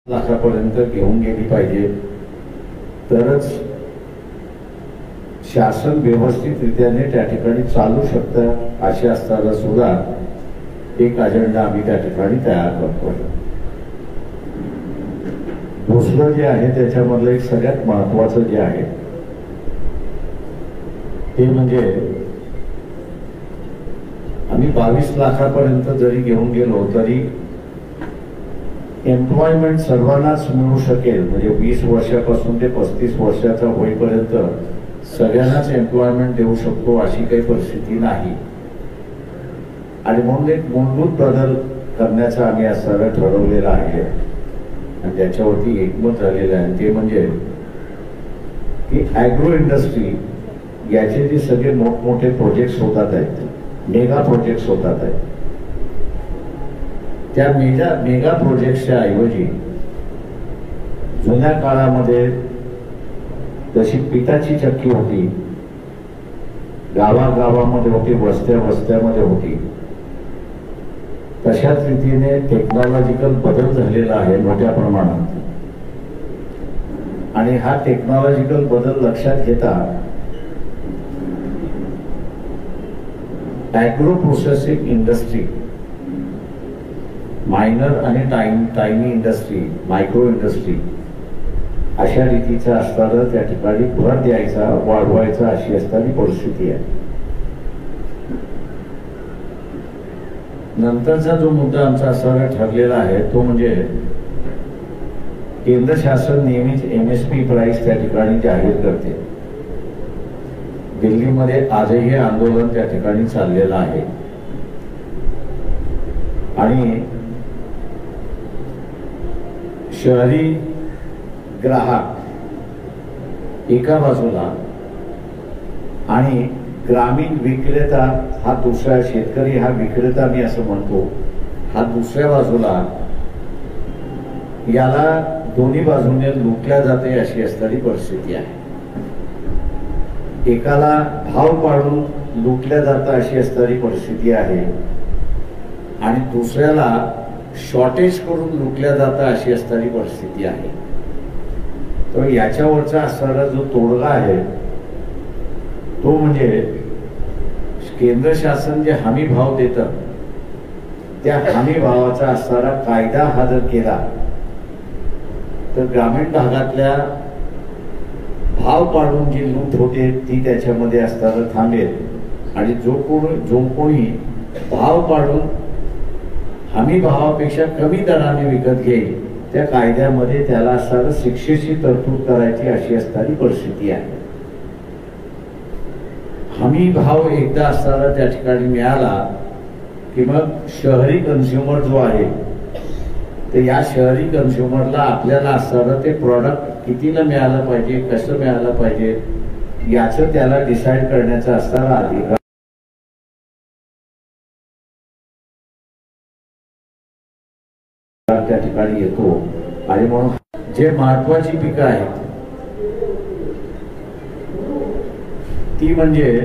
लाखापर्यंत घेऊन गेली पाहिजे, तरच शासन व्यवस्थितरित्याने त्या ठिकाणी चालू शकतं. असे असताना सुद्धा एक अजेंडा आम्ही त्या ठिकाणी तयार करतो. दुसरं जे आहे त्याच्यामधलं एक सगळ्यात महत्वाचं जे आहे ते म्हणजे आम्ही 22 लाखापर्यंत जरी घेऊन गेलो तरी एम्प्लॉयमेंट सर्वांनाच मिळू शकेल. म्हणजे 20 वर्षापासून ते 35 वर्षाचा होईपर्यंत सगळ्यांनाच एम्प्लॉयमेंट देऊ शकतो अशी काही परिस्थिती नाही. आणि म्हणून एक मूलभूत बदल करण्याचा आम्ही आज सगळं ठरवलेला आहे आणि त्याच्यावरती एकमत झालेलं आहे. ते म्हणजे की ॲग्रो इंडस्ट्री याचे जे सगळे मोठमोठे प्रोजेक्ट्स होतात आहेत, मेगा प्रोजेक्ट्स होतात आहेत, त्या मेगा प्रोजेक्ट्सच्या ऐवजी जुन्या काळामध्ये जशी पिठाची चक्की होती, गावागावामध्ये होती, वस्त्यामध्ये होती, तशाच रीतीने टेक्नॉलॉजिकल बदल झालेला आहे मोठ्या प्रमाणात. आणि हा टेक्नॉलॉजिकल बदल लक्षात घेता ॲग्रो प्रोसेसिंग इंडस्ट्री, मायनर आणि टायनी इंडस्ट्री, मायक्रो इंडस्ट्री अशा रीतीचा असताना त्या ठिकाणी भर द्यायचा, वाढवायचा अशी असणारी परिस्थिती आहे. नंतरचा जो मुद्दा आमचा असणारा ठरलेला आहे तो म्हणजे केंद्र शासन नेहमीच MSP प्राइस त्या ठिकाणी जाहीर करते. दिल्लीमध्ये आजही हे आंदोलन त्या ठिकाणी चाललेलं आहे. आणि शहरी ग्राहक एका बाजूला आणि ग्रामीण विक्रेता हा दुसरा, शेतकरी हा विक्रेता मी असं म्हणतो, हा दुसऱ्या बाजूला, याला दोन्ही बाजूने लुटल्या जाते अशी असणारी परिस्थिती आहे. एकाला भाव पाडून लुटल्या जातं अशी असणारी परिस्थिती आहे आणि दुसऱ्याला शॉर्टेज करून लुटल्या जातं अशी असणारी परिस्थिती आहे. तर याच्यावरचा असणारा जो तोडगा आहे तो म्हणजे केंद्र शासन जे हमी भाव देतं त्या हमी भावाचा असणारा कायदा हा जर केला तर ग्रामीण भागातल्या भाव पाडून जी लूट होते ती त्याच्यामध्ये असताना थांबेल. आणि जो कोणी भाव पाडून हमी भावापेक्षा कमी दराने विकत घेईल त्या कायद्यामध्ये त्याला असणारं शिक्षेची तरतूद करायची अशी असणारी परिस्थिती आहे. हमी भाव एकदा असताना त्या ठिकाणी मिळाला की मग शहरी कन्झ्युमर जो आहे तर या शहरी कन्झ्युमरला आपल्याला असणारं ते प्रॉडक्ट कितीला मिळालं पाहिजे, कसं मिळालं पाहिजे याचं त्याला डिसाईड करण्याचा असणारा अधिकार त्या ठिकाणी येतो. आणि म्हणून जे महत्वाची पिकं आहेत ती म्हणजे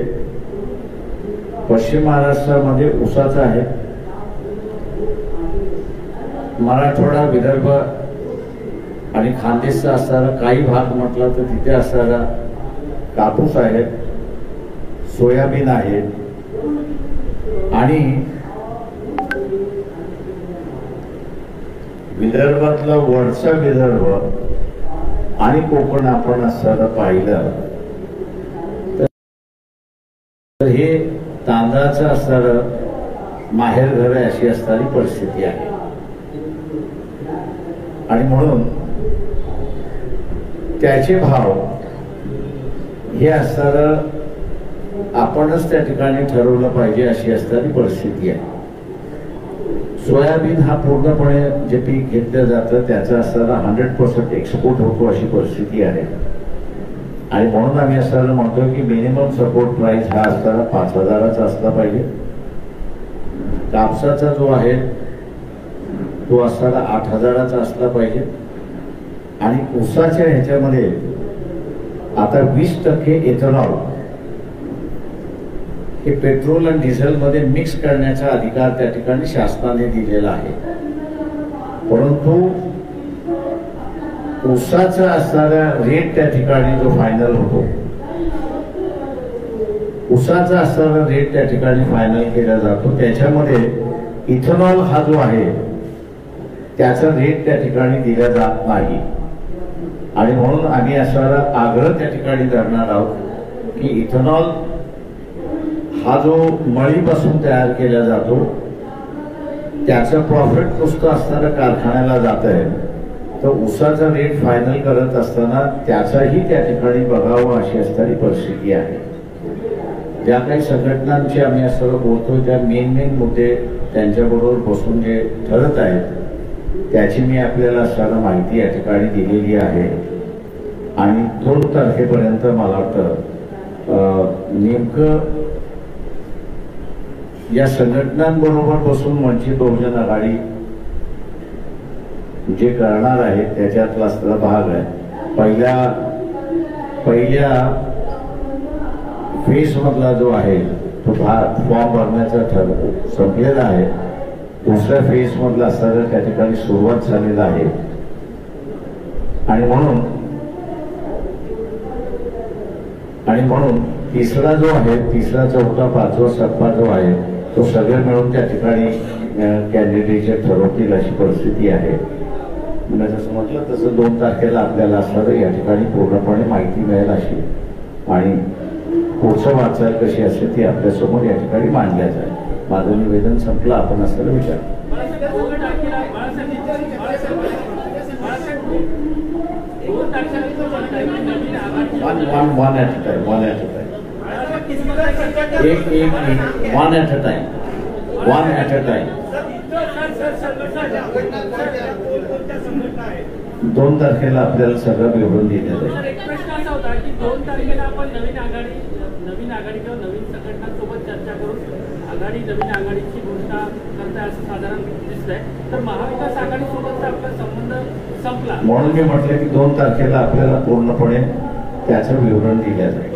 पश्चिम महाराष्ट्रामध्ये ऊसाचं आहे, मराठवाडा, विदर्भ आणि खानदेशचा असणारा काही भाग म्हटला तर तिथे असणारा कापूस आहे, सोयाबीन आहे आणि विदर्भातलं वरचा विदर्भ आणि कोकण आपण असताना पाहिलं तर हे तांदळाचं असणारं माहेर घर आहे अशी असणारी परिस्थिती आहे. आणि म्हणून त्याचे भाव हे असणारं आपणच त्या ठिकाणी ठरवलं पाहिजे अशी असणारी परिस्थिती आहे. सोयाबीन हा पूर्णपणे जे पीक घेतलं जातं त्याचा असणारा 100% एक्सपोर्ट होतो अशी परिस्थिती आहे. आणि म्हणून आम्ही असताना म्हणतो की मिनिमम सपोर्ट प्राइस हा असताना 5,000चा असला पाहिजे. कापसाचा जो आहे तो असताना 8,000चा असला पाहिजे. आणि ऊसाच्या ह्याच्यामध्ये आता 20% इथेनॉल हे पेट्रोल आणि डिझेल मध्ये मिक्स करण्याचा अधिकार त्या ठिकाणी शासनाने दिलेला आहे. परंतु ऊसाचा असणारा रेट त्या ठिकाणी जो फायनल होतो, ऊसाचा असणारा रेट त्या ठिकाणी फायनल केला जातो, त्याच्यामध्ये इथेनॉल हा जो आहे त्याचा रेट त्या ठिकाणी दिला जात नाही. आणि म्हणून आम्ही असणारा आग्रह त्या ठिकाणी करणार आहोत की इथेनॉल हा जो मळीपासून तयार केला जातो त्याचं प्रॉफिट नुसतं असणाऱ्या कारखान्याला जात आहे, तर ऊसाचा रेट फायनल करत असताना त्याचाही त्या ठिकाणी बघावं अशी असणारी परिस्थिती आहे. ज्या काही संघटनांची आम्ही असं बोलतो त्या मेन मुद्दे त्यांच्याबरोबर बसून जे ठरत आहेत त्याची मी आपल्याला असताना माहिती या ठिकाणी दिलेली आहे. आणि 2 तारखेपर्यंत मला वाटतं नेमकं या संघटनांबरोबर बसून वंचित बहुजन आघाडी जे करणार आहे त्याच्यातला असलेला भाग आहे. पहिल्या फेज मधला जो आहे तो फॉर्म भरण्याचा संपलेला आहे. दुसऱ्या फेज मधला असणारा त्या ठिकाणी सुरुवात झालेला आहे. आणि म्हणून तिसरा जो आहे, तिसरा, चौथा, 5वा टप्पा जो आहे तो सगळे मिळून त्या ठिकाणी कॅन्डिडेट ठरवतील अशी परिस्थिती आहे. म्हणजे जसं म्हटलं तसं 2 तारखेला आपल्याला असणारं या ठिकाणी पूर्णपणे माहिती मिळेल अशी, आणि पुढचं वाटचाल कशी असेल ती आपल्यासमोर या ठिकाणी मांडल्या जाईल. माझं निवेदन संपलं. आपण असं विचार one at a time. One at a time. 2 तारखेला आपल्याला सगळं विवरण दिलं जाईल. एक प्रश्न असा होता की 2 तारखेला आपण नवीन आघाडी किंवा नवीन संघटनांसोबत चर्चा करून नवीन आघाडीची घोषणा करताय असं साधारण दिसतंय. तर महाविकास आघाडी सोबतचा आपला संबंध संपला, म्हणून मी म्हटलं की 2 तारखेला आपल्याला पूर्णपणे त्याचं विवरण दिलं जाईल.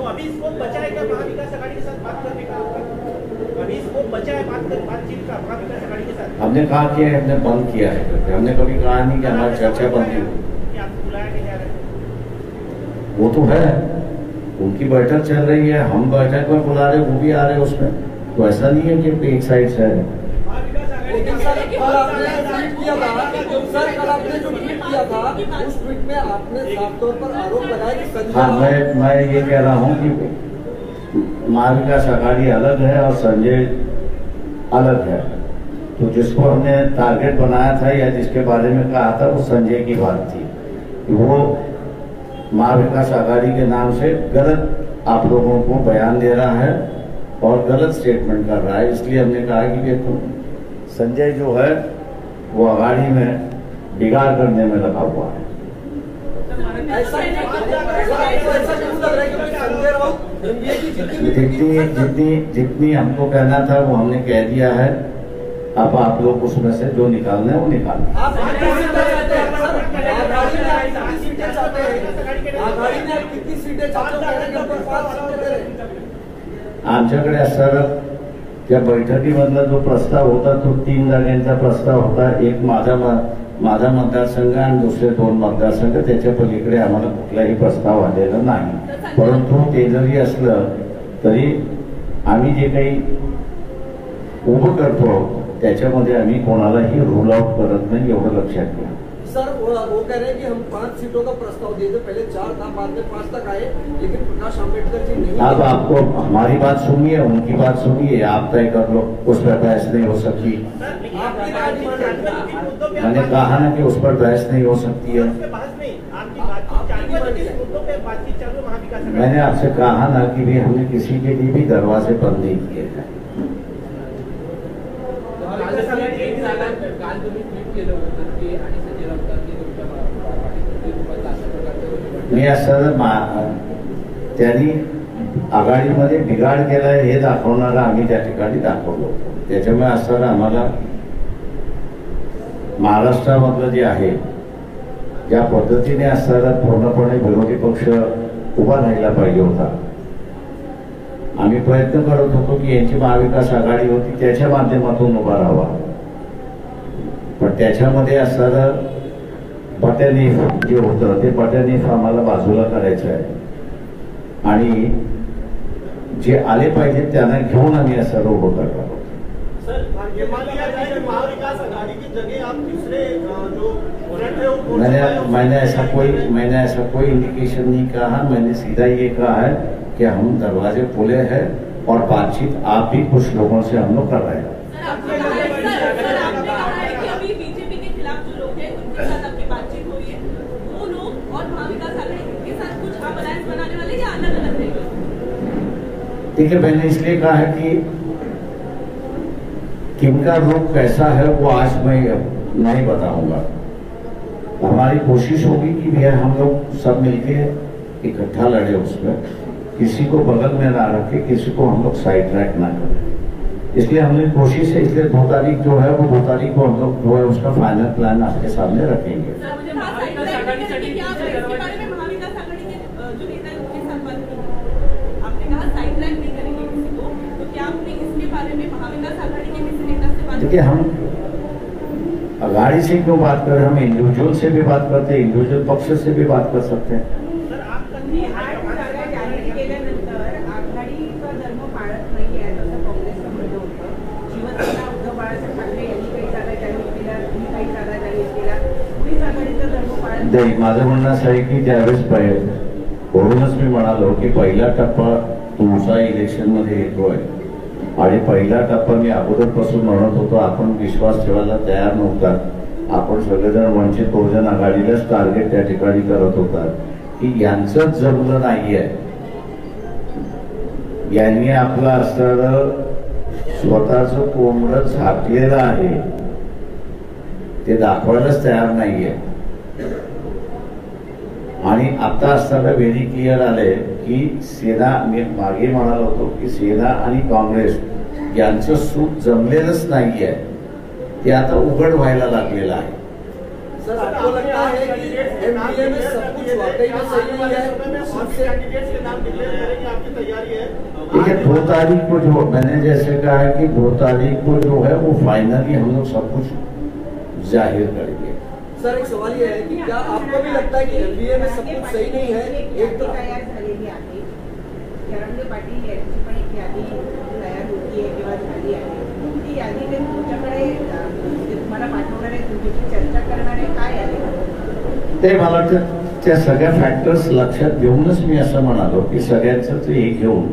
हमने कहा कि हमने बंद किया है, हमने कभी कहा नहीं कि हमारी चर्चा बंद हुई. वो तो है, उनकी बैठक चल रही है, हम बैठक में बुला रहे, वो भी आ रहे उसमें. तो ऐसा नहीं है कि एक साइड से है. हाँ, मैं ये कह रहा हूँ कि महाविकास आघाड़ी अलग है और संजय अलग है. तो जिसको हमने टारगेट बनाया था या जिसके बारे में कहा था वो संजय की बात थी. वो महाविकास आघाड़ी के नाम से गलत आप लोगों को बयान दे रहा है और गलत स्टेटमेंट कर रहा है. इसलिए हमने कहा कि तो संजय जो है वो आघाड़ी में बिगाड़ करने में लगा हुआ है. जितनी हमको कहना था वो हमने कह दिया है. अब आप लोग उसमें से जो निकालना है वो निकालना. आमच्याकडे असणारा त्या बैठकीमधला जो प्रस्ताव होता तो 3 जागांचा प्रस्ताव होता. एक माझा मतदारसंघ आणि दुसरे 2 मतदारसंघ. त्याच्या पलीकडे आम्हाला कुठलाही प्रस्ताव आलेला नाही. परंतु ते जरी असलं तरी आम्ही जे काही उभं करतो त्याच्यामध्ये आम्ही कोणालाही रूल आउट करत नाही, एवढं लक्षात घ्या. सर वो कह रहे हैं कि हम 5 सीटों का प्रस्ताव दिए थे, पहले 4 था, बाद में 5 तक आए, लेकिन प्रकाश आंबेडकर जी नहीं. अब आपको हमारी बात सुनिए, उनकी बात सुनिए, आप तय कर लो. उस पर बहस नहीं हो सकती. मैंने कहा ना कि उस पर बहस नहीं हो सकती है. मैंने आपसे कहा ना कि भी हमने किसी के लिए भी दरवाजे बंद नहीं किए हैं. मी असं त्यांनी आघाडीमध्ये बिघाड केलाय हे दाखवणारा आम्ही त्या ठिकाणी दाखवलो. त्याच्यामुळे असं आम्हाला महाराष्ट्रामधलं जे आहे ज्या पद्धतीने असणारा पूर्णपणे विरोधी पक्ष उभा राहिला पाहिजे होता. आम्ही प्रयत्न करत होतो की यांची महाविकास आघाडी होती त्याच्या माध्यमातून उभा राहावा, पण त्याच्यामध्ये असणारं बटॅनिफ जे होतं ते बटॅनिफ आम्हाला बाजूला करायचं आहे आणि जे आले पाहिजे त्यांना घेऊन आम्ही असं रोड उतरणार आहोत. सर, ये मान लिया जाए कि महाविकास आघाड़ी की जगह आप तीसरे जो फ्रंट है वो मैंने ऐसा कोई इंडिकेशन नहीं कहा. मैंने सीधा ये कहा है कि हम दरवाजे खुले हैं और बातचीत आप भी कुछ लोगों से हम लोग कर रहे हैं. आपने कहा है कि अभी बीजेपी के खिलाफ जो लोग हैं उनके साथ आपकी बातचीत हो रही है, वो लोग और महाविकास आघाड़ी के साथ कुछ आप अलायंस बनाने वाले या अलग अलग रहेंगे? ठीक है, मैंने इसलिए कहा है कि किनका रुख कैसा है वो आज मैं नहीं बताऊंगा. हमारी कोशिश होगी कि भैया हम लोग सब मिलके इकट्ठा लड़े उसमें, किसी को बगल में ना रखे, किसी को हम लोग साइड ट्रैक ना करें. इसलिए हमने कोशिश है, इसलिए 2 तारीख जो है वो 2 तारीख को हम लोग जो है उसका फाइनल प्लान आपके सामने रखेंगे. सर, मुझे महाविकास आघाड़ी की आप इसके बारे में महाविकास आघाड़ी के जो नेता हैं उनके साथ बात की. आपने कहा साइड ट्रैक नहीं करेंगे किसी को, तो क्या आपने इसके बारे में महाविकास आघाड़ी के किसी नेता से बात? देखिए, हम अघाड़ी से क्यों बात कर रहे हैं, हम इंडिविजुअल से भी बात करते हैं, इंडिविजुअल पक्ष से भी बात कर सकते हैं. सर, आप मी 8 जागा जाहीर केल्यानंतर आघाडीचा धर्म पाळत नाही आहे असं काँग्रेसचं म्हणणं होतं. शिवसेना उद्धव बाळासाहेब ठाकरे यांनी काही जागा जाहीर केल्या, तुम्ही काही जागा जाहीर केल्या, कुणीच आघाडीचा धर्म पाळत नाही. माझं म्हणणं असं आहे की ज्यावेळेस म्हणूनच मी म्हणालो की पहिला टप्पा तुमचा इलेक्शन मध्ये येतोय आणि पहिला टप्पा मी अगोदरपासून म्हणत होतो, आपण विश्वास ठेवायला तयार नव्हता. आपण सगळेजण वंचित बहुजन आघाडीलाच टार्गेट त्या ठिकाणी करत होतात की यांचंच जमलं नाहीये, यांनी आपलं असणारं स्वतःचं कोंबडं झाकलेलं आहे ते दाखवायलाच तयार नाहीये. आणि आता असताना व्हेरी क्लिअर आलंय की सेना, मी मागे म्हणालो होतो की सेना आणि काँग्रेस यांचं सूत जमलेलंच नाहीये, ते आता उघड व्हायला लागलेलं आहे. सर, आपको लगता है कि एमपीए में सब कुछ वाकई में सही नहीं है? कैंडिडेट्स के नाम डिक्लेयर करेंगे, आपकी तैयारी है? देखिए, 2 तारीख को जो मैंने जैसे कहा है कि 2 तारीख को जो है वो फाइनली हम लोग सब कुछ जाहिर करेंगे. सर, एक सवाल ये है कि क्या आपको भी लगता है कि एमपीए में सब कुछ सही नहीं है? एक तो तयार झालेली आहे. जरांगे पाटील यांची पण एक यादी तयार होती आहे किंवा झाली आहे. ती यादी ते तुमच्याकडे तुम्हाला पाठवणार आहे, तुमच्याशी चर्चा करणार आहे, काय आहे ते मला वाटतं त्या सगळ्या फॅक्टर्स लक्षात घेऊनच मी असं म्हणालो की सगळ्यांचं ते हे घेऊन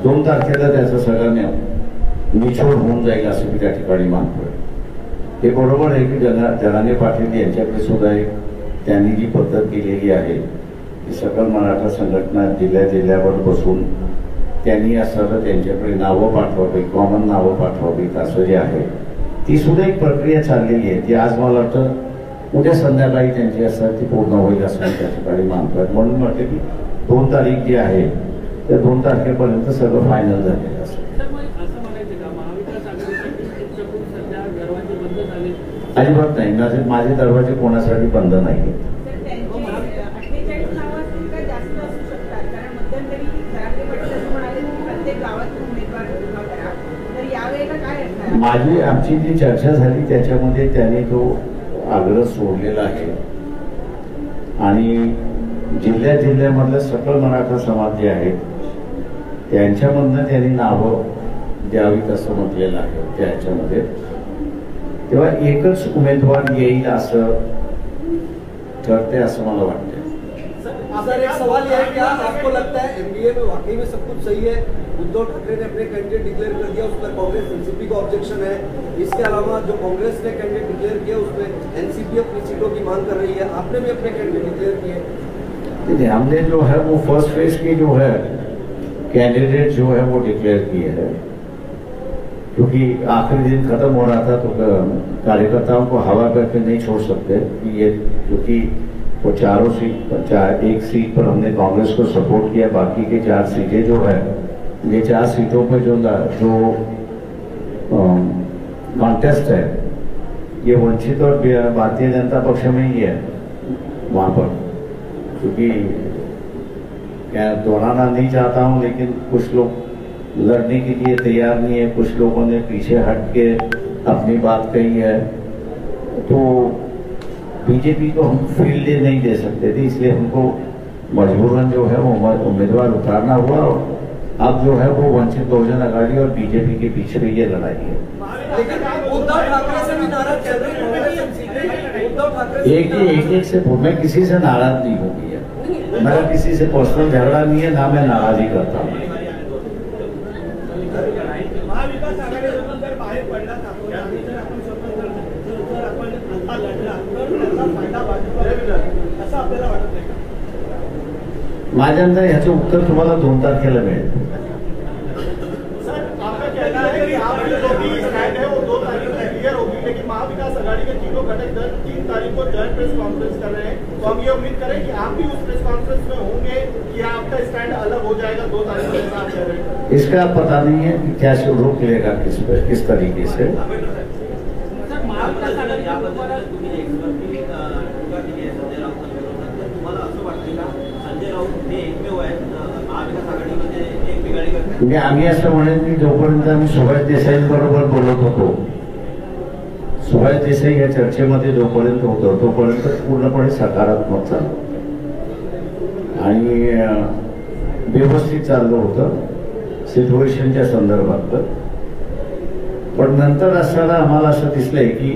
2 तारखेला त्याचं सगळं निचोड होऊन जाईल असं मी त्या ठिकाणी मानतोय. हे बरोबर आहे की जरांगे पाटील यांच्याकडे सुद्धा एक त्यांनी जी पद्धत केलेली आहे की सकल मराठा संघटना जिल्ह्यावर बसून त्यांनी असं त्यांच्याकडे नावं पाठवावी, कॉमन नावं पाठवावीत असं जे आहे ती सुद्धा एक प्रक्रिया चाललेली आहे. ती आज मला वाटतं उद्या संध्याकाळी त्यांची असं ती पूर्ण होईल असं मी त्या ठिकाणी मानतोय. म्हणून म्हटलं की 2 तारीख जी आहे त्या 2 तारखेपर्यंत सगळं फायनल झालेलं असेल. सर, मग असं म्हणायचं का महाविकास आघाडीसाठी तुमच्याकडून सध्या दरवाजे बंद झाले? अजिबात नाही, माझे दरवाजे कोणासाठी बंद नाही. तर त्यांची 48 नावं असतील का जास्त असू शकतात? कारण मध्यंतरी जरांगे पाटील असं म्हणाले की प्रत्येक गावातून उमेदवार उभा करा. तर यावेळेला काय असणार? आमची जी चर्चा झाली त्याच्यामध्ये त्यांनी तो आग्रह सोडलेला आहे आणि जिल्ह्यामधले सकल मराठा समाज जे आहेत त्यांच्यामधनं त्यांनी नावं द्यावीत असं म्हटलेलं आहे त्याच्यामध्ये. तेव्हा एकच उमेदवार येईल असं ठरते असं मला वाटतं. सर, एक सवाल ये है, क्या आपको लगता है एमपीए में वाकई में सब कुछ सही है? उद्धव ठाकरे ने अपने कैंडिडेट डिक्लेयर कर दिया, उस पर कांग्रेस एनसीपी का ऑब्जेक्शन है. इसके अलावा जो कांग्रेस ने कैंडिडेट डिक्लेयर किया उस पर एनसीपी अपनी सीटों की मांग कर रही है. आपने भी अपने कैंडिडेट डिक्लेयर किए. हमने जो है वो फर्स्ट फेज की जो है कैंडिडेट जो है वो डिक्लेयर किए हैं, क्योंकि आखिरी दिन खत्म हो रहा था तो कार्यकर्ताओं को हवा करके नहीं छोड़ सकते ये, क्योंकि वो चारों सीट, एक सीट पर हमने कांग्रेस को सपोर्ट किया, बाकी के 4 सीटें जो है ये 4 सीटों पे जो कॉन्टेस्ट है ये वंचित और भारतीय जनता पक्ष में ही है वहाँ पर. क्योंकि क्या दोहराना नहीं चाहता हूँ, लेकिन कुछ लोग लड़ने के लिए तैयार नहीं है, कुछ लोगों ने पीछे हट के अपनी बात कही है. तो बीजेपी को हम फील्ड डे नहीं दे सकते थे, इसलिए हमको मजबूरन जो है वो उम्मीदवार उतारना हुआ। और अब जो है वो वंचित बहुजन आघाड़ी और बीजेपी के बीच में ये लड़ाई है। लेकिन उद्धव ठाकरे से भी नाराज चल रही है। उद्धव ठाकरे एक से मैं किसी से नाराज नहीं हो गया, मेरा किसी से पर्सनल झगड़ा नहीं है, ना मैं नाराजी करता हूँ। महाविकास आघाडीमधून जर बाहेर पडलात आपण आणि जर आपण स्वतंत्र जर आपण आता लढला तर त्याचा फायदा भाजपला मिळेल असं आपल्याला वाटत नाही का? माझ्या अंदर ह्याचं उत्तर तुम्हाला 2 तारखेला मिळेल। सर आपका कहना है कि आपकी जो भी स्टैंड है वो 2 तारीख को क्लियर होगी, लेकिन महाविकास आघाड़ी के तीनों घटक दल 3 तारीख को जॉइंट प्रेस कॉन्फ्रेंस कर रहे हैं, तो हम ये उम्मीद करें कि आप भी उस प्रेस कॉन्फ्रेंस में होंगे या आपका स्टैंड अलग हो जाएगा 2 तारीख को जैसा आप कह रहे हैं? इसका पता नहीं है कि क्या रोक लेगा किस तरीके से। सर महाविकास आघाडी तुम्ही एक्सपर्टनी टीका केली आहे संजय राऊतांविरोधात, तर तुम्हाला असं वाटतं का संजय राऊत हे एकमेव आहेत महाविकास आघाडीमध्ये एक बिघाडी करतात? म्हणजे आम्ही असं म्हणेन की जोपर्यंत आम्ही सुभाष देसाईंबरोबर बोलत होतो, सुभाष देसाई या चर्चेमध्ये जोपर्यंत होतो तोपर्यंत पूर्णपणे सकारात्मक चाललं आणि व्यवस्थित चाललं होतं सिच्युएशनच्या संदर्भात। पण नंतर असताना आम्हाला असं दिसलंय की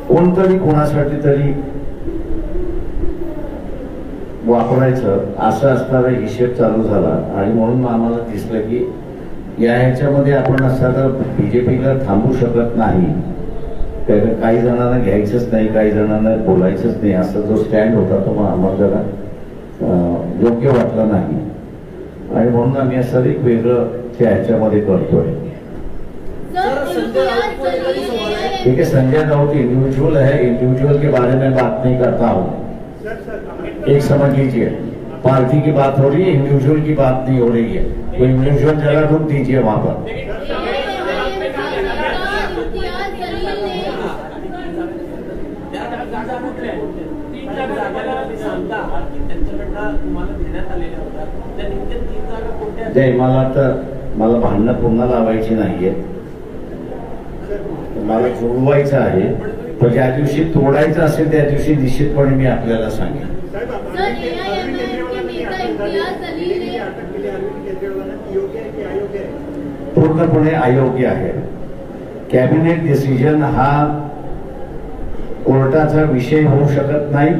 कोणतरी कोणासाठी तरी वापरायचं असं असणारा हिशेब चालू झाला आणि म्हणून आम्हाला दिसलं की या ह्याच्यामध्ये आपण असताना बीजेपीला थांबू शकत नाही, काही जणांना घ्यायचंच नाही, काही जणांना बोलायचंच नाही, असा जो स्टँड होता तो आम्हाला जरा योग्य वाटला नाही आणि म्हणून आम्ही असं एक वेगळं त्या ह्याच्यामध्ये करतोय। ठीक है, संजय राउत इंडिविजुअल है, इंडिविजुअल के बारे में बात नहीं करता हूँ। एक समझ लीजिए, पार्टी की बात हो रही है, इंडिविजुअल की बात नहीं हो रही है। तो इंडिविजुअल जरा रुक दीजिए वहां पर। जय मला भांडणं पुन्हा लावायची नाहीये, मला जोडवायचं आहे, पण ज्या दिवशी तोडायचं असेल त्या दिवशी निश्चितपणे मी आपल्याला सांगेन। पूर्णपणे अयोग्य आहे। कॅबिनेट डिसिजन हा कोर्टाचा विषय होऊ शकत नाही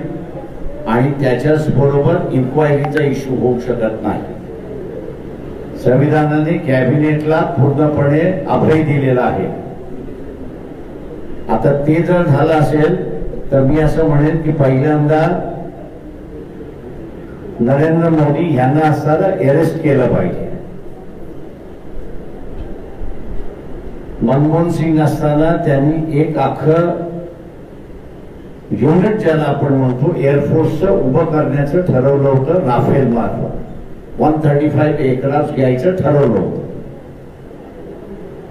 आणि त्याच्याच बरोबर इन्क्वायरीचा इश्यू होऊ शकत नाही। संविधानाने कॅबिनेटला पूर्णपणे अभय दिलेला आहे। आता ते जर झालं असेल तर मी असं म्हणेन की पहिल्यांदा नरेंद्र मोदी यांना असताना अरेस्ट केलं पाहिजे। मनमोहन सिंग असताना त्यांनी एक अख्खं युनिट ज्याला आपण म्हणतो एअरफोर्सचं उभं करण्याचं ठरवलं होतं, राफेल मार्फत 135 एअरक्राफ्ट घ्यायचं ठरवलं होतं।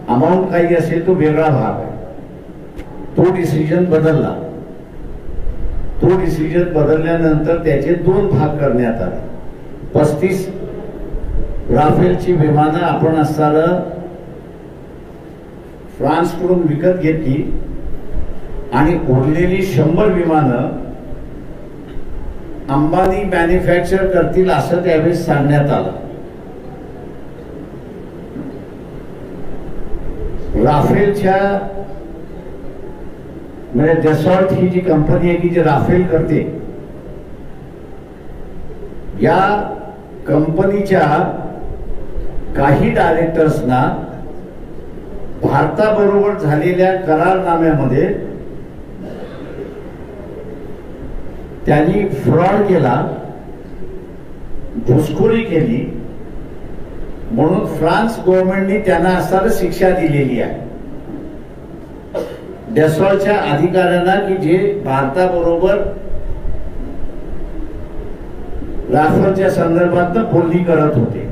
अमाऊंट काही असेल तो वेगळा भाग आहे, तो डिसिजन बदलला। तो डिसिजन बदलल्यानंतर त्याचे 2 भाग करण्यात आले। 35 राफेलची विमानं आपण असताना फ्रान्सकडून विकत घेतली आणि उरलेली 100 विमानं अंबानी मॅन्युफॅक्चर करतील असं त्यावेळेस सांगण्यात आलं। राफेलच्या म्हणजे डसॉल्ट ही जी कंपनी आहे की जी राफेल करते, या कंपनीच्या काही डायरेक्टर्सना भारताबरोबर झालेल्या करारनाम्यामध्ये त्यांनी फ्रॉड केला, घुसखोरी केली, म्हणून फ्रान्स गव्हर्नमेंटने त्यांना असताना शिक्षा दिलेली आहे। डसॉल्टच्या अधिकाऱ्यांना की जे भारताबरोबर राफेलच्या संदर्भात बोलणी करत होते।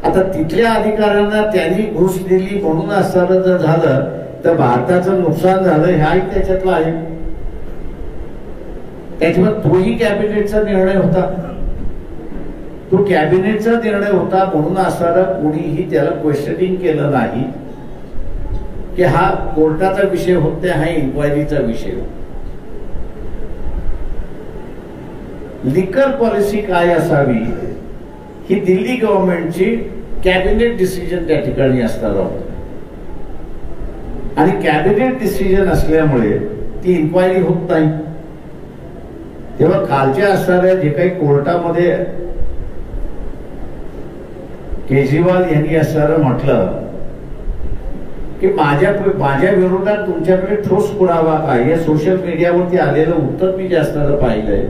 आता तिथल्या अधिकाऱ्यांना त्यांनी घुस दिली म्हणून असताना जर झालं तर भारताचं नुकसान झालं हाही त्याच्यातलं आहे। त्याच्यामुळे तोही कॅबिनेटचा निर्णय होता, तो कॅबिनेटचा निर्णय होता म्हणून असताना कोणीही त्याला क्वेश्चनिंग केलं नाही की हा कोर्टाचा विषय होत नाही, हा इन्क्वायरीचा विषय होता। लिकर पॉलिसी काय असावी ही दिल्ली गव्हर्नमेंटची कॅबिनेट डिसिजन त्या ठिकाणी असणार आहोत. आणि कॅबिनेट डिसिजन असल्यामुळे ती इन्क्वायरी होत नाही. तेव्हा कालच्या असणाऱ्या जे काही कोर्टामध्ये केजरीवाल यांनी असणारं म्हटलं की माझ्या विरोधात तुमच्याकडे ठोस पुरावा काय, या सोशल मीडियावरती आलेलं उत्तर मी जे असणारं पाहिलंय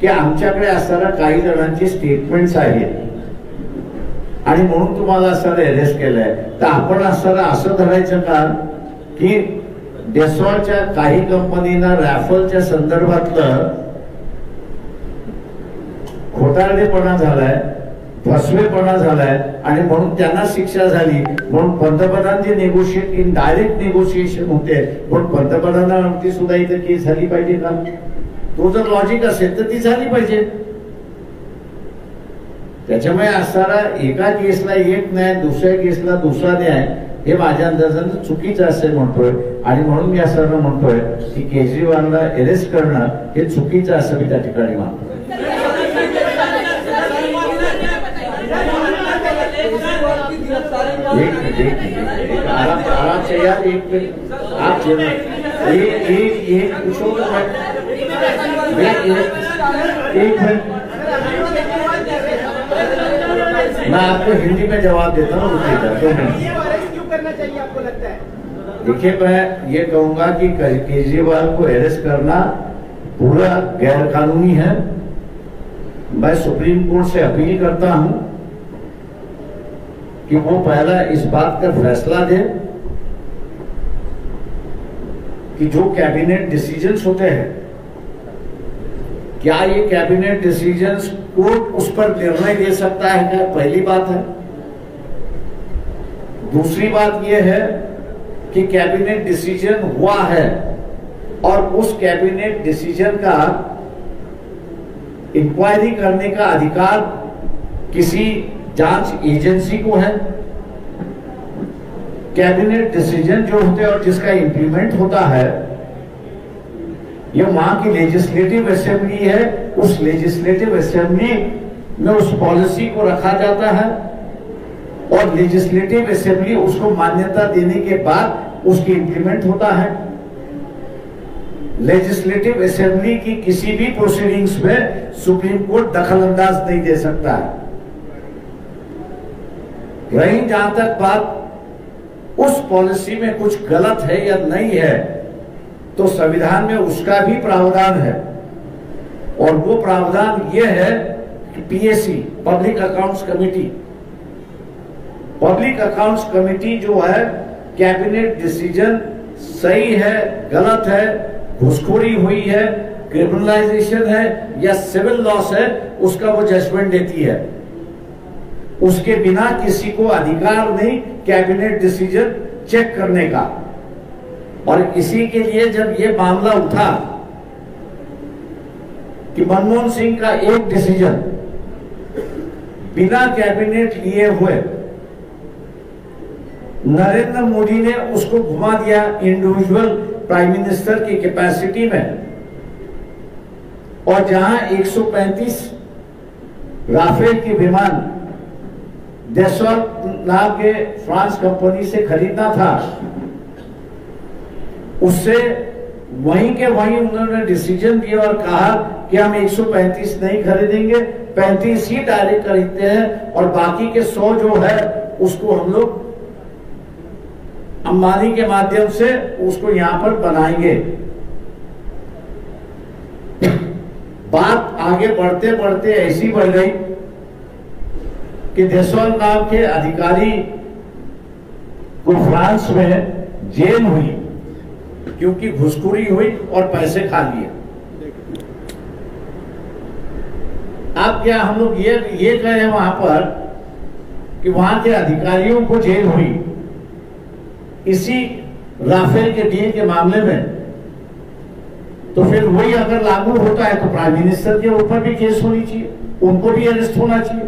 की आमच्याकडे असणाऱ्या काही जणांची स्टेटमेंट्स आहेत आणि म्हणून तुम्हाला असणारं अरेस्ट केलंय. तर आपण असणारं असं धरायचं का की डेसॉलच्या काही कंपनीना रॅफलच्या संदर्भातलं खोटारडेपणा झालाय, फसवेपणा झालाय आणि म्हणून त्यांना शिक्षा झाली. म्हणून पंतप्रधान जे नेगोशिएट डायरेक्ट नेगोशिएशन होते पण पंतप्रधानावरती सुद्धा इथे केस झाली पाहिजे का? तो जर लॉजिक असेल तर ती झाली पाहिजे. त्याच्यामुळे असणारा एका केसला एक न्याय, दुसऱ्या केसला दुसरा न्याय, हे माझ्या अंदाजानं चुकीचं असेल म्हणतोय. आणि म्हणून मी असं म्हणतोय की केजरीवालला अरेस्ट करणं हे चुकीचं असं मी त्या ठिकाणी मानतो. आराम से यार, एक मिनट आप एक पूछो तो एक मिनट मैं आपको हिंदी में जवाब देता हूँ. क्यों करना चाहिए आपको लगता है? देखिए, मैं ये कहूंगा कि केजरीवाल को अरेस्ट करना पूरा गैर कानूनी है. मैं सुप्रीम कोर्ट से अपील करता हूं कि वो पहला इस बात का फैसला दे कि जो कैबिनेट डिसीजंस होते हैं, क्या ये कैबिनेट डिसीजंस कोर्ट उस पर निर्णय दे सकता है क्या? पहली बात है. दूसरी बात यह है कि कैबिनेट डिसीजन हुआ है और उस कैबिनेट डिसीजन का इंक्वायरी करने का अधिकार किसी जांच एजेंसी को है. कैबिनेट डिसीजन जो होते हैं और जिसका इंप्लीमेंट होता है, ये वहां की लेजिस्लेटिव असेंबली है. उस लेजिस्लेटिव असेंबली में उस पॉलिसी को रखा जाता है और लेजिस्लेटिव असेंबली उसको मान्यता देने के बाद उसकी इंप्लीमेंट होता है. लेजिस्लेटिव असेंबली की किसी भी प्रोसीडिंग्स में सुप्रीम कोर्ट दखल अंदाज नहीं दे सकता है. रही जहां तक बात उस पॉलिसी में कुछ गलत है या नहीं है, तो संविधान में उसका भी प्रावधान है और वो प्रावधान ये है कि PAC, public accounts committee, public accounts committee जो है, कैबिनेट डिसीजन सही है, गलत है, घुसखोरी हुई है, क्रिमिनलाइजेशन है या सिविल लॉस है, उसका वो जजमेंट देती है. उसके बिना किसी को अधिकार नहीं कैबिनेट डिसीजन चेक करने का. और इसी के लिए जब ये मामला उठा कि मनमोहन सिंह का एक डिसीजन बिना कैबिनेट लिए हुए नरेंद्र मोदी ने उसको घुमा दिया इंडिविजुअल प्राइम मिनिस्टर की कैपेसिटी में, और जहां 135 राफेल के विमान डेसॉल नाम के फ्रांस कंपनी से खरीदना था, उससे वहीं के वहीं उन्होंने डिसीजन दिया और कहा कि हम 135 नहीं खरीदेंगे, 35 ही डायरेक्ट खरीदते हैं और बाकी के 100 जो है उसको हम लोग अंबानी के माध्यम से उसको यहां पर बनाएंगे. बात आगे बढ़ते बढ़ते ऐसी बढ़ गई कि डेसॉल नाम के अधिकारी को फ्रांस में जेल हुई क्योंकि घुसखोरी हुई और पैसे खा लिए. अब क्या हम लोग ये कहे वहां पर कि वहां के अधिकारियों को जेल हुई इसी राफेल के डील के मामले में, तो फिर वही अगर लागू होता है तो प्राइम मिनिस्टर के ऊपर भी केस होनी चाहिए, उनको भी अरेस्ट होना चाहिए.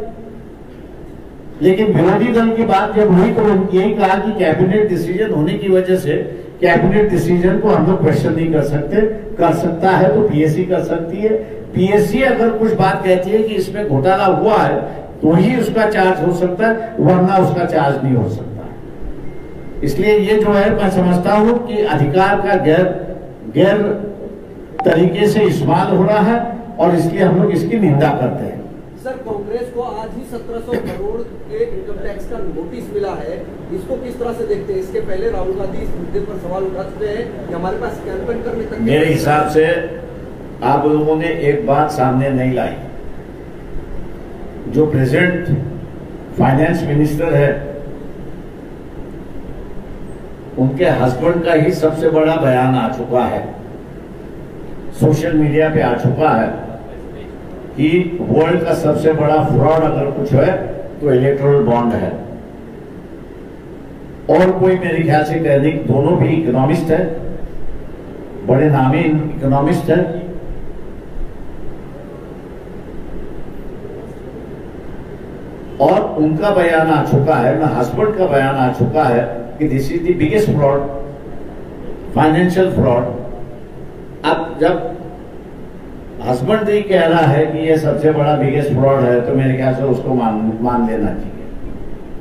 लेकिन विरोधी दल की बात जब हुई तो यही कहा कि कैबिनेट डिसीजन होने की वजह से कैबिनेट डिसीजन को हम लोग क्वेश्चन नहीं कर सकते, कर सकता है तो पीएससी कर सकती है, पीएससी अगर कुछ बात कहती है कि इसमें घोटाला हुआ है तो ही उसका चार्ज हो सकता है, वरना उसका चार्ज नहीं हो सकता। इसलिए ये जो है मैं समझता हूं कि अधिकार का गैर तरीके से इस्तेमाल हो रहा है और इसलिए हम लोग इसकी निंदा करते हैं। सर, कांग्रेस को आज ही 1700 करोड़ के इनकम टैक्स का नोटिस मिला है, इसको किस तरह से देखते हैं? इसके पहले राहुल गांधी इस मुद्दे पर सवाल उठा चुके हैं कि हमारे पास कैंपेन करने तक मेरे हिसाब से आप लोगों ने एक बात सामने नहीं लाई। जो प्रेजेंट फाइनेंस मिनिस्टर है उनके हस्बैंड का ही सबसे बड़ा बयान आ चुका है, सोशल मीडिया पे आ चुका है कि वर्ल्ड का सबसे बड़ा फ्रॉड अगर कुछ है तो इलेक्टोरल बॉन्ड है। और कोई मेरे ख्याल से कहने, दोनों भी इकोनॉमिस्ट है, बड़े नामी इकोनॉमिस्ट है। और उनका बयान आ चुका है, ना हस्बैंड का बयान आ चुका है कि this is the biggest fraud, financial fraud. अब जब हस्बैंड ही कह रहा है कि ये सबसे बड़ा बिगेस्ट फ्रॉड है तो मेरे ख्याल से उसको मान लेना चाहिए।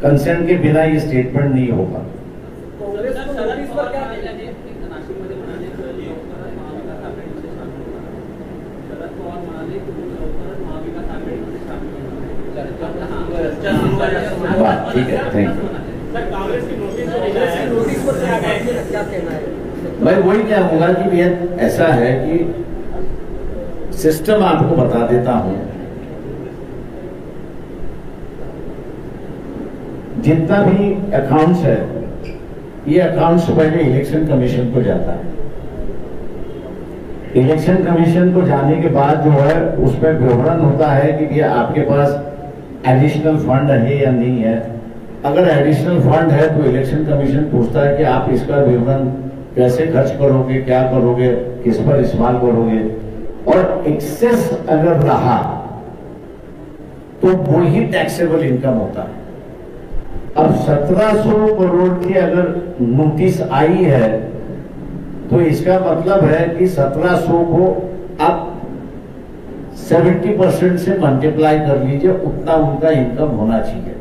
कंसेंट के बिना ये स्टेटमेंट नहीं होगा। कांग्रेस को नोटिस पर क्या नाशिकमध्ये म्हणाले की लवकरच महाविकास आघाडीमध्ये सामील होणार आहे। शरद पवार म्हणाले की लवकरच महाविकास आघाडीमध्ये सामील होणार आहे। ठीक है, थैंक यू। सर, कांग्रेस की नोटिस पर क्या कहना है? मैं वही कहूंगा कि ये ऐसा है कि सिस्टम आपको बता देता हूं, जितना भी अकाउंट्स है ये अकाउंट्स पहले इलेक्शन कमीशन को जाता है। इलेक्शन कमीशन को जाने के बाद जो है उसमें विवरण होता है कि ये आपके पास एडिशनल फंड है या नहीं है। अगर एडिशनल फंड है तो इलेक्शन कमीशन पूछता है कि आप इसका विवरण कैसे खर्च करोगे, क्या करोगे, किस पर इस्तेमाल करोगे। और एक्सेस अगर रहा तो वो ही टैक्सेबल इनकम होता है। अब 1700 करोड़ की अगर नोटिस आई है तो इसका मतलब है कि 1700 को अब 70% से मल्टीप्लाई कर लीजिए, उतना उनका इनकम होना चाहिए,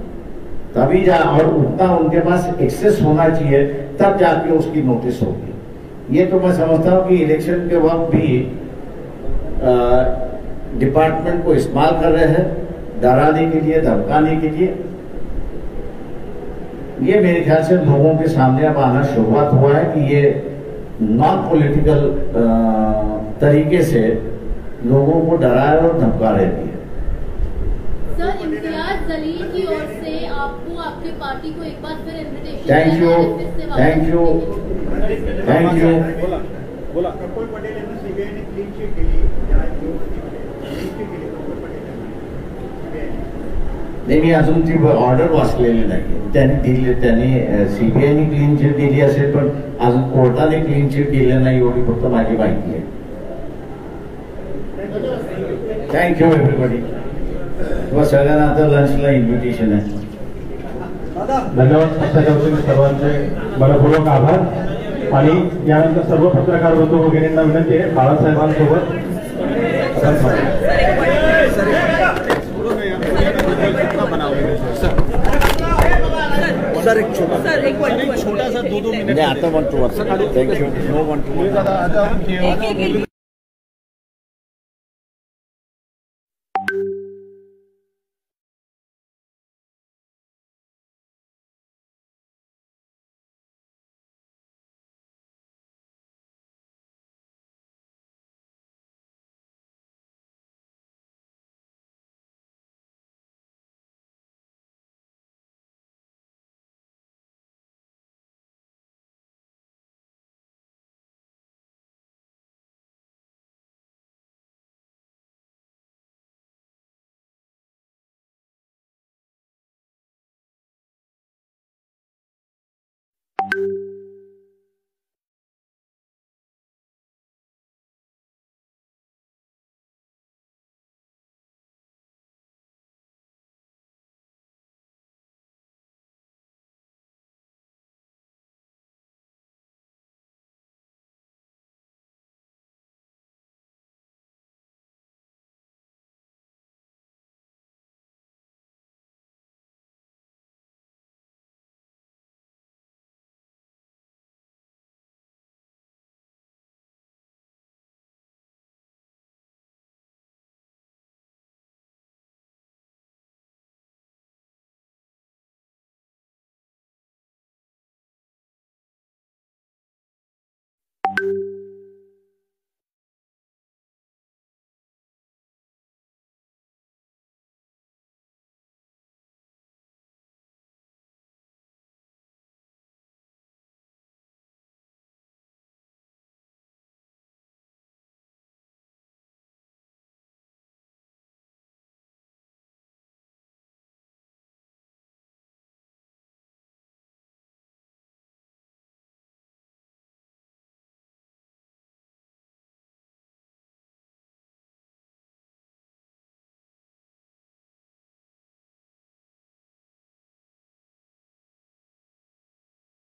तभी और उतना उनके पास एक्सेस होना चाहिए, तब जाके उसकी नोटिस होगी। ये तो मैं समझता हूं कि इलेक्शन के वक्त भी डिपार्टमेंट को इस्तेमाल कर रहे हैं डराने के लिए, धमकाने के लिए। ये मेरे ख्याल से लोगों के सामने अब आना शुरुआत हुआ है कि ये नॉन पॉलिटिकल तरीके से लोगों को डरा और धमका रहे हैं। सर, इम्तियाज जलील की ओर से आपको आपकी पार्टी को एक बार फिर इनविटेशन। Thank you. बोला प्रफुल्ल पटेल यांनी सीबीआयने क्लीन शीट दिली या नाही, मी अजून ती ऑर्डर वाचलेली नाही। त्यांनी सीबीआयने क्लीन चिट दिली असेल पण अजून कोर्टाने क्लीन चिट दिली नाही एवढी फक्त माझी माहिती आहे। Thank you everybody. सगळ्यांना आता लंचला इन्व्हिटेशन आहे। धन्यवाद सर्वांचे मनपूर्वक आभार। आणि यानंतर सर्व पत्रकार बंधू वगैरेंना विनंती आहे बाळासाहेबांसोबत सर एक छोटा सा 2 मिनट आता म्हणतो थँक्यू नो म्हणतो